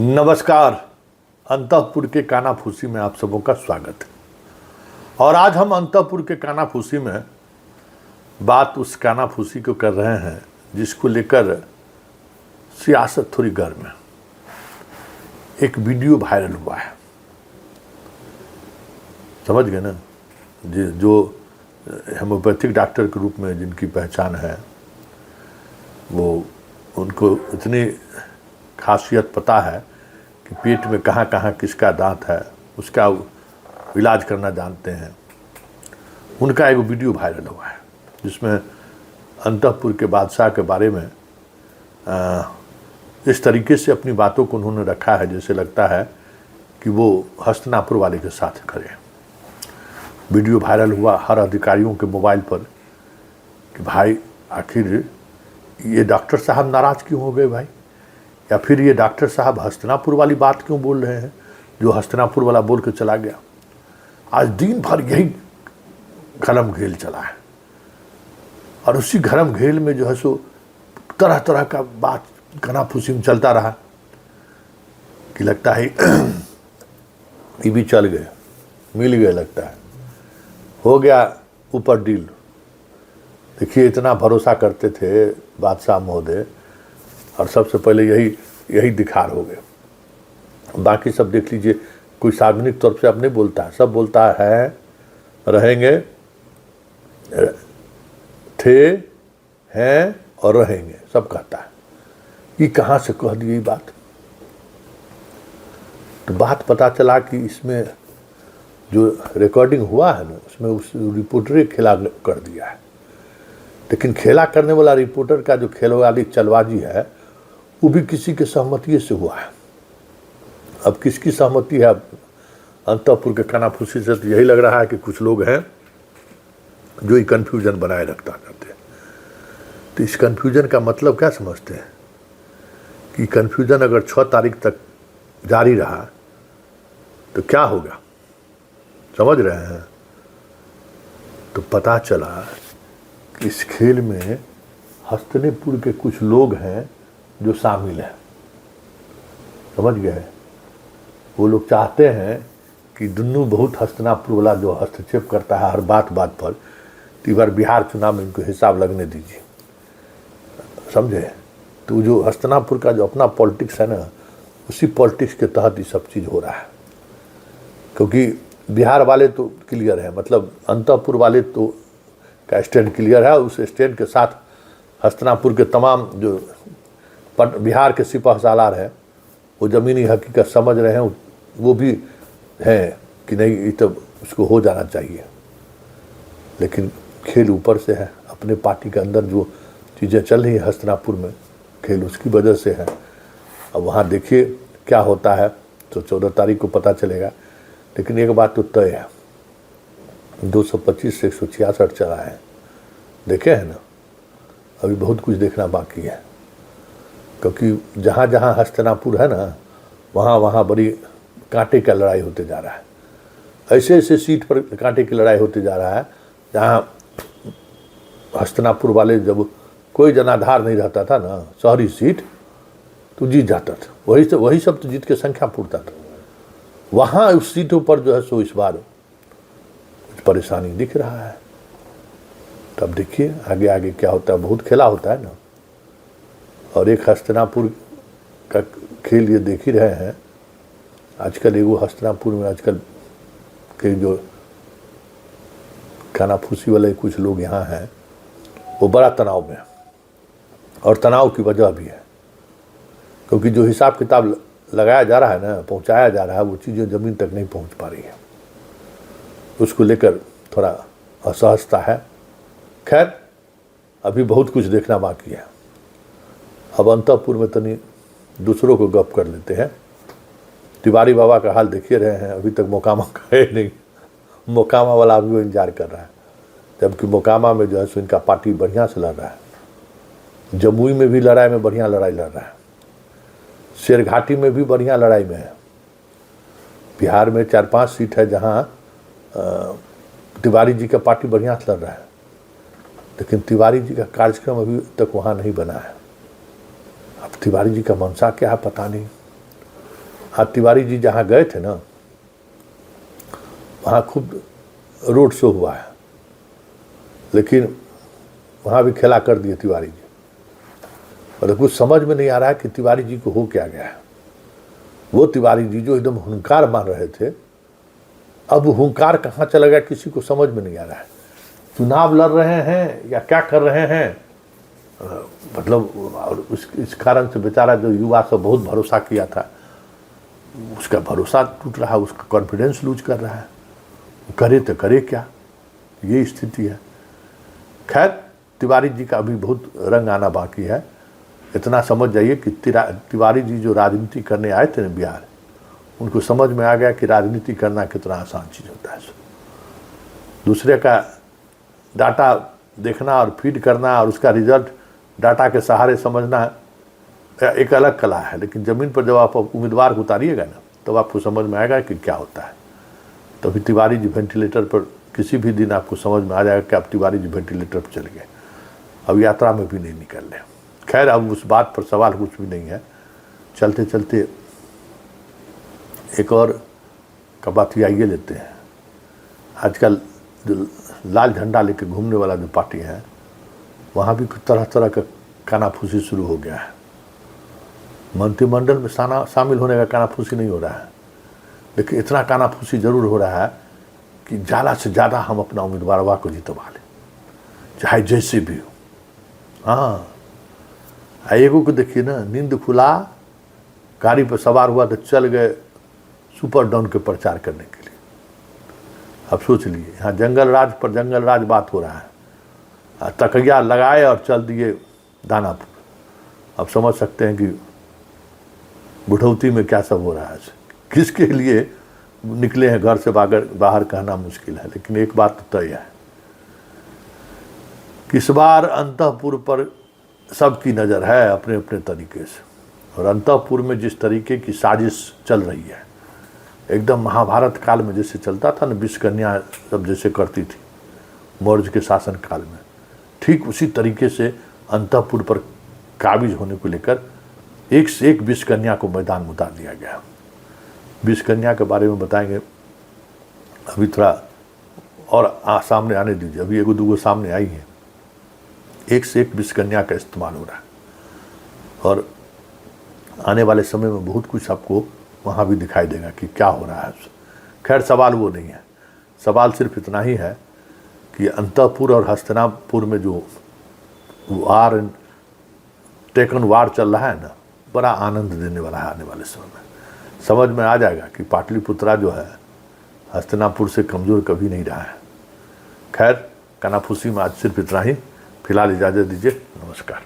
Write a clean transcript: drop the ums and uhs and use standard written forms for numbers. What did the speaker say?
नमस्कार। अंतःपुर के कानाफूसी में आप सबों का स्वागत है। और आज हम अंतःपुर के कानाफूसी में बात उस कानाफूसी को कर रहे हैं जिसको लेकर सियासत थोड़ी गर्म है। एक वीडियो वायरल हुआ है, समझ गए ना, जो होम्योपैथिक डॉक्टर के रूप में जिनकी पहचान है, वो उनको इतनी खासियत पता है कि पेट में कहाँ कहाँ किसका दांत है उसका इलाज करना जानते हैं। उनका एक वीडियो वायरल हुआ है जिसमें अंतःपुर के बादशाह के बारे में इस तरीके से अपनी बातों को उन्होंने रखा है जैसे लगता है कि वो हस्तिनापुर वाले के साथ खड़े हैं। वीडियो वायरल हुआ हर अधिकारियों के मोबाइल पर कि भाई आखिर ये डॉक्टर साहब नाराज़ क्यों हो गए भाई, या फिर ये डॉक्टर साहब हस्तिनापुर वाली बात क्यों बोल रहे हैं जो हस्तिनापुर वाला बोल के चला गया। आज दिन भर यही घरम घेल चला है और उसी घरम घेल में जो है सो तरह तरह का बात कानाफूसी में चलता रहा कि लगता है ये भी चल गए, मिल गए, लगता है हो गया ऊपर डील। देखिए इतना भरोसा करते थे बादशाह महोदय और सबसे पहले यही दिखार हो गए। बाकी सब देख लीजिए, कोई सार्वजनिक तौर से अब नहीं बोलता है, सब बोलता है रहेंगे, थे, हैं और रहेंगे, सब कहता है। ये कहाँ से कह दी ये बात? तो बात पता चला कि इसमें जो रिकॉर्डिंग हुआ है ना उसमें उस रिपोर्टर ने खेला कर दिया है। लेकिन खेला करने वाला रिपोर्टर का जो खेल वाली चलबाजी है वो भी किसी के सहमति से हुआ है। अब किसकी सहमति है? अब अंतःपुर के कानाफूसी से तो यही लग रहा है कि कुछ लोग हैं जो ये कन्फ्यूजन बनाए रखता करते हैं। तो इस कन्फ्यूजन का मतलब क्या समझते हैं कि कन्फ्यूजन अगर 6 तारीख तक जारी रहा तो क्या होगा, समझ रहे हैं? तो पता चला कि इस खेल में हस्तिनापुर के कुछ लोग हैं जो शामिल हैं, समझ गए? वो लोग चाहते हैं कि दुनू बहुत हस्तिनापुर वाला जो हस्तक्षेप करता है हर बात पर, तो बार बिहार चुनाव में इनको हिसाब लगने दीजिए, समझे? तो जो हस्तिनापुर का जो अपना पॉलिटिक्स है ना, उसी पॉलिटिक्स के तहत ये सब चीज़ हो रहा है। क्योंकि बिहार वाले तो क्लियर है, मतलब अंतःपुर वाले तो का स्टैंड क्लियर है, उस स्टैंड के साथ हस्तिनापुर के तमाम जो बिहार के सिपह सालार है वो ज़मीनी हकीकत समझ रहे हैं, वो भी हैं कि नहीं ये तो उसको हो जाना चाहिए। लेकिन खेल ऊपर से है, अपने पार्टी के अंदर जो चीज़ें चल रही है हस्तिनापुर में, खेल उसकी वजह से है। अब वहाँ देखिए क्या होता है, तो 14 तारीख को पता चलेगा। लेकिन एक बात तो तय है, 225 से 166 चला है, देखे हैं ना? अभी बहुत कुछ देखना बाकी है, क्योंकि जहाँ जहाँ हस्तिनापुर है ना वहाँ वहाँ बड़ी कांटे का लड़ाई होते जा रहा है। ऐसे ऐसे सीट पर कांटे की लड़ाई होते जा रहा है जहाँ हस्तिनापुर वाले जब कोई जनाधार नहीं रहता था ना, शहरी सीट तो जीत जाता था, वही सब तो जीत के संख्या पूर्ता था। वहाँ उस सीटों पर जो है सो इस बार कुछ परेशानी दिख रहा है। तब देखिए आगे आगे क्या होता है, बहुत खेला होता है ना। और एक हस्तिनापुर का खेल ये देख ही रहे हैं आजकल, एगो हस्तिनापुर में आजकल के जो कानाफूसी वाले कुछ लोग यहाँ हैं वो बड़ा तनाव में है, और तनाव की वजह भी है क्योंकि जो हिसाब किताब लगाया जा रहा है ना, पहुँचाया जा रहा है, वो चीज़ें ज़मीन तक नहीं पहुँच पा रही है। उसको लेकर थोड़ा असहजता है। खैर अभी बहुत कुछ देखना बाकी है। अब अंतःपुर में तनी दूसरों को गप कर लेते हैं। तिवारी बाबा का हाल देखिए रहे हैं, अभी तक मोकामा गए नहीं, मोकामा वाला अभी वो इंतजार कर रहा है, जबकि मोकामा में जो है सो इनका पार्टी बढ़िया से लड़ रहा है। जमुई में भी लड़ाई में बढ़िया लड़ाई लड़ रहा है, शेरघाटी में भी बढ़िया लड़ाई में है। बिहार में 4-5 सीट है जहाँ तिवारी जी का पार्टी बढ़िया से लड़ रहा है, लेकिन तिवारी जी का कार्यक्रम अभी तक वहाँ नहीं बना है। अब तिवारी जी का मंशा क्या है पता नहीं। आज तिवारी जी जहाँ गए थे ना, वहाँ खूब रोड शो हुआ है, लेकिन वहाँ भी खेला कर दिए तिवारी जी। और कुछ समझ में नहीं आ रहा है कि तिवारी जी को हो क्या गया है। वो तिवारी जी जो एकदम हुंकार मान रहे थे, अब हुंकार कहाँ चला गया किसी को समझ में नहीं आ रहा है। चुनाव लड़ रहे हैं या क्या कर रहे हैं, मतलब और इस कारण से बेचारा जो युवा सब बहुत भरोसा किया था, उसका भरोसा टूट रहा है, उसका कॉन्फिडेंस लूज कर रहा है। करे तो करे क्या, ये स्थिति है। खैर, तिवारी जी का अभी बहुत रंग आना बाकी है। इतना समझ जाइए कि तिवारी जी जो राजनीति करने आए थे ना बिहार, उनको समझ में आ गया कि राजनीति करना कितना आसान चीज़ होता है। दूसरे का डाटा देखना और फीड करना और उसका रिजल्ट डाटा के सहारे समझना एक अलग कला है, लेकिन ज़मीन पर जब आप उम्मीदवार को उतारिएगा ना, तब आपको समझ में आएगा कि क्या होता है। तभी तिवारी जी वेंटिलेटर पर किसी भी दिन आपको समझ में आ जाएगा कि आप तिवारी जी वेंटिलेटर पर चले गए, अब यात्रा में भी नहीं निकल रहे। खैर, अब उस बात पर सवाल कुछ भी नहीं है। चलते चलते एक और का बात आइए लेते हैं। आजकल जो लाल झंडा लेके घूमने वाला जो पार्टी है, वहाँ भी तरह तरह का कानाफूसी शुरू हो गया है। मंत्रिमंडल में शामिल होने का कानाफूसी नहीं हो रहा है, लेकिन इतना कानाफूसी जरूर हो रहा है कि ज़्यादा से ज़्यादा हम अपना उम्मीदवार को जितवा लें, चाहे जैसे भी हो। हाँ, एगो को देखिए ना, नींद खुला, गाड़ी पर सवार हुआ तो चल गए सुपर डाउन के प्रचार करने के लिए। अब सोच लिए, यहाँ जंगल राज पर जंगल राज बात हो रहा है, तकिया लगाए और चल दिए दानापुर। अब समझ सकते हैं कि बुढ़ौती में क्या सब हो रहा है, किसके लिए निकले हैं घर से बाहर कहना मुश्किल है। लेकिन एक बात तो तय है कि इस बार अंतःपुर पर सबकी नज़र है अपने अपने तरीके से। और अंतःपुर में जिस तरीके की साजिश चल रही है, एकदम महाभारत काल में जैसे चलता था ना, विषकन्या सब जैसे करती थी मौर्य के शासन काल में, ठीक उसी तरीके से अंतःपुर पर काबिज होने को लेकर एक से एक विषकन्या को मैदान में उतार दिया गया। विषकन्या के बारे में बताएंगे, अभी थोड़ा और सामने आने दीजिए। अभी एगो दूगो सामने आई हैं, एक से एक विषकन्या का इस्तेमाल हो रहा है, और आने वाले समय में बहुत कुछ आपको वहाँ भी दिखाई देगा कि क्या हो रहा है। खैर, सवाल वो नहीं है, सवाल सिर्फ इतना ही है कि अंतःपुर और हस्तिनापुर में जो टेकन वार चल रहा है ना, बड़ा आनंद देने वाला है। आने वाले समय में समझ में आ जाएगा कि पाटलिपुत्रा जो है हस्तिनापुर से कमज़ोर कभी नहीं रहा है। खैर, कानाफूसी में आज सिर्फ इतना ही। फिलहाल इजाज़त दीजिए, नमस्कार।